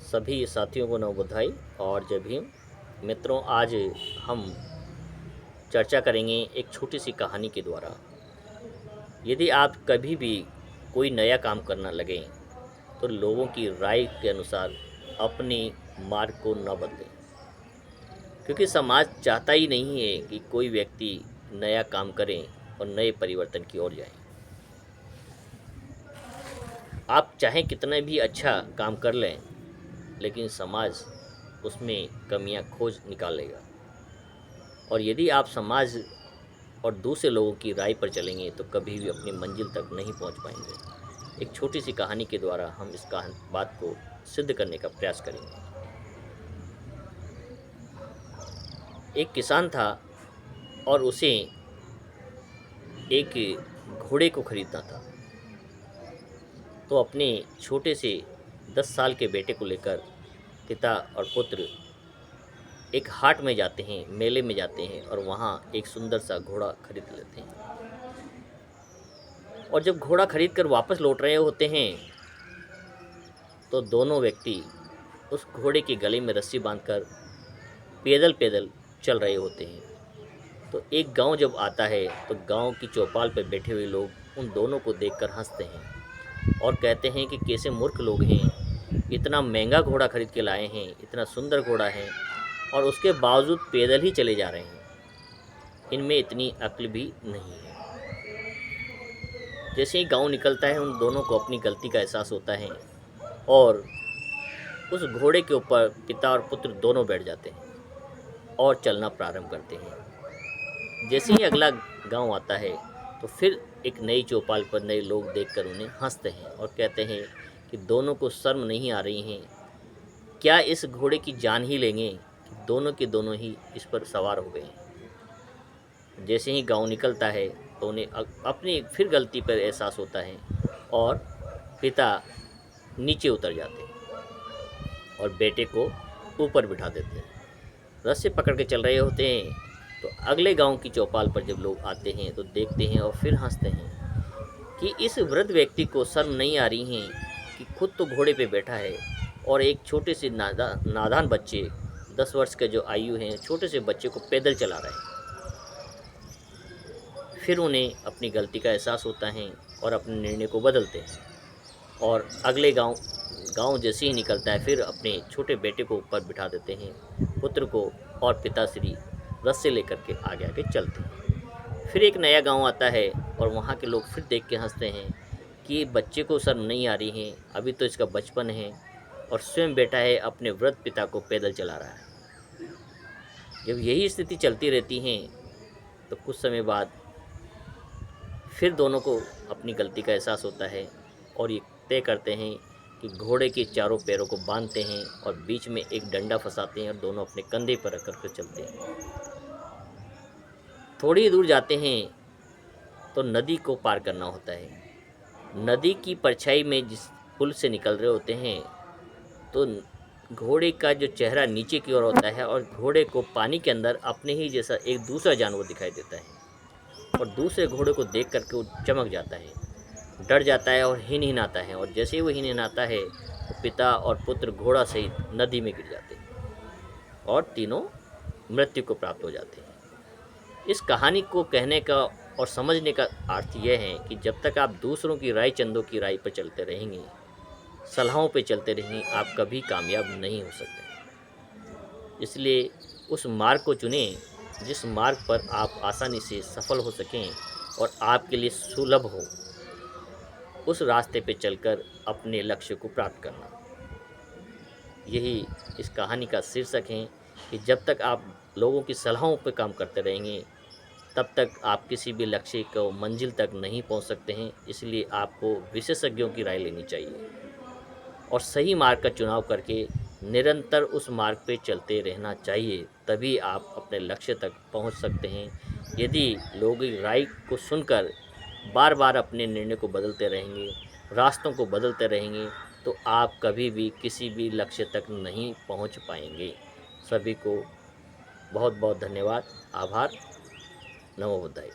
सभी साथियों को नव बधाई और जय भीम। मित्रों, आज हम चर्चा करेंगे एक छोटी सी कहानी के द्वारा। यदि आप कभी भी कोई नया काम करना लगें तो लोगों की राय के अनुसार अपने मार्ग को न बदलें, क्योंकि समाज चाहता ही नहीं है कि कोई व्यक्ति नया काम करे और नए परिवर्तन की ओर जाए। आप चाहे कितना भी अच्छा काम कर लें, लेकिन समाज उसमें कमियां खोज निकालेगा। और यदि आप समाज और दूसरे लोगों की राय पर चलेंगे तो कभी भी अपनी मंजिल तक नहीं पहुंच पाएंगे। एक छोटी सी कहानी के द्वारा हम इस बात को सिद्ध करने का प्रयास करेंगे। एक किसान था और उसे एक घोड़े को खरीदना था। तो अपने छोटे से 10 साल के बेटे को लेकर पिता और पुत्र एक हाट में जाते हैं, मेले में जाते हैं और वहाँ एक सुंदर सा घोड़ा खरीद लेते हैं। और जब घोड़ा खरीद कर वापस लौट रहे होते हैं तो दोनों व्यक्ति उस घोड़े के गले में रस्सी बांधकर पैदल पैदल चल रहे होते हैं। तो एक गांव जब आता है तो गांव की चौपाल पर बैठे हुए लोग उन दोनों को देखकर हंसते हैं और कहते हैं कि कैसे मूर्ख लोग हैं, इतना महंगा घोड़ा खरीद के लाए हैं, इतना सुंदर घोड़ा है और उसके बावजूद पैदल ही चले जा रहे हैं, इनमें इतनी अक्ल भी नहीं है। जैसे ही गांव निकलता है उन दोनों को अपनी गलती का एहसास होता है और उस घोड़े के ऊपर पिता और पुत्र दोनों बैठ जाते हैं और चलना प्रारंभ करते हैं। जैसे ही अगला गांव आता है तो फिर एक नई चौपाल पर नए लोग देखकर उन्हें हंसते हैं और कहते हैं कि दोनों को शर्म नहीं आ रही हैं, क्या इस घोड़े की जान ही लेंगे कि दोनों के दोनों ही इस पर सवार हो गए हैं। जैसे ही गांव निकलता है तो उन्हें अपनी फिर गलती पर एहसास होता है और पिता नीचे उतर जाते हैं और बेटे को ऊपर बिठा देते हैं। रस्से पकड़ के चल रहे होते हैं तो अगले गांव की चौपाल पर जब लोग आते हैं तो देखते हैं और फिर हंसते हैं कि इस वृद्ध व्यक्ति को शर्म नहीं आ रही है कि खुद तो घोड़े पे बैठा है और एक छोटे से नादान बच्चे 10 वर्ष के जो आयु हैं छोटे से बच्चे को पैदल चला रहे हैं। फिर उन्हें अपनी गलती का एहसास होता है और अपने निर्णय को बदलते हैं और अगले गांव जैसे ही निकलता है फिर अपने छोटे बेटे को ऊपर बिठा देते हैं, पुत्र को, और पिताश्री रस्से लेकर के आगे आगे चलते हैं। फिर एक नया गांव आता है और वहाँ के लोग फिर देख के हंसते हैं कि बच्चे को शर्म नहीं आ रही है, अभी तो इसका बचपन है और स्वयं बेटा है अपने वृद्ध पिता को पैदल चला रहा है। जब यही स्थिति चलती रहती है तो कुछ समय बाद फिर दोनों को अपनी गलती का एहसास होता है और ये तय करते हैं कि घोड़े के चारों पैरों को बांधते हैं और बीच में एक डंडा फंसाते हैं और दोनों अपने कंधे पर रख कर चलते हैं। थोड़ी ही दूर जाते हैं तो नदी को पार करना होता है। नदी की परछाई में जिस पुल से निकल रहे होते हैं तो घोड़े का जो चेहरा नीचे की ओर होता है और घोड़े को पानी के अंदर अपने ही जैसा एक दूसरा जानवर दिखाई देता है और दूसरे घोड़े को देख करके वो चमक जाता है, डर जाता है और हिनहिनाता है। और जैसे ही वो हिनहिनाता है तो पिता और पुत्र घोड़ा सहित नदी में गिर जाते हैं और तीनों मृत्यु को प्राप्त हो जाते हैं। इस कहानी को कहने का और समझने का अर्थ यह है कि जब तक आप दूसरों की राय, चंदों की राय पर चलते रहेंगे, सलाहों पे चलते रहेंगे, आप कभी कामयाब नहीं हो सकते। इसलिए उस मार्ग को चुनें जिस मार्ग पर आप आसानी से सफल हो सकें और आपके लिए सुलभ हो। उस रास्ते पे चलकर अपने लक्ष्य को प्राप्त करना, यही इस कहानी का शीर्षक है कि जब तक आप लोगों की सलाहों पर काम करते रहेंगे तब तक आप किसी भी लक्ष्य को मंजिल तक नहीं पहुंच सकते हैं। इसलिए आपको विशेषज्ञों की राय लेनी चाहिए और सही मार्ग का चुनाव करके निरंतर उस मार्ग पे चलते रहना चाहिए, तभी आप अपने लक्ष्य तक पहुंच सकते हैं। यदि लोगों की राय को सुनकर बार बार अपने निर्णय को बदलते रहेंगे, रास्तों को बदलते रहेंगे, तो आप कभी भी किसी भी लक्ष्य तक नहीं पहुंच पाएंगे। सभी को बहुत बहुत धन्यवाद, आभार, नमो बुद्धाय।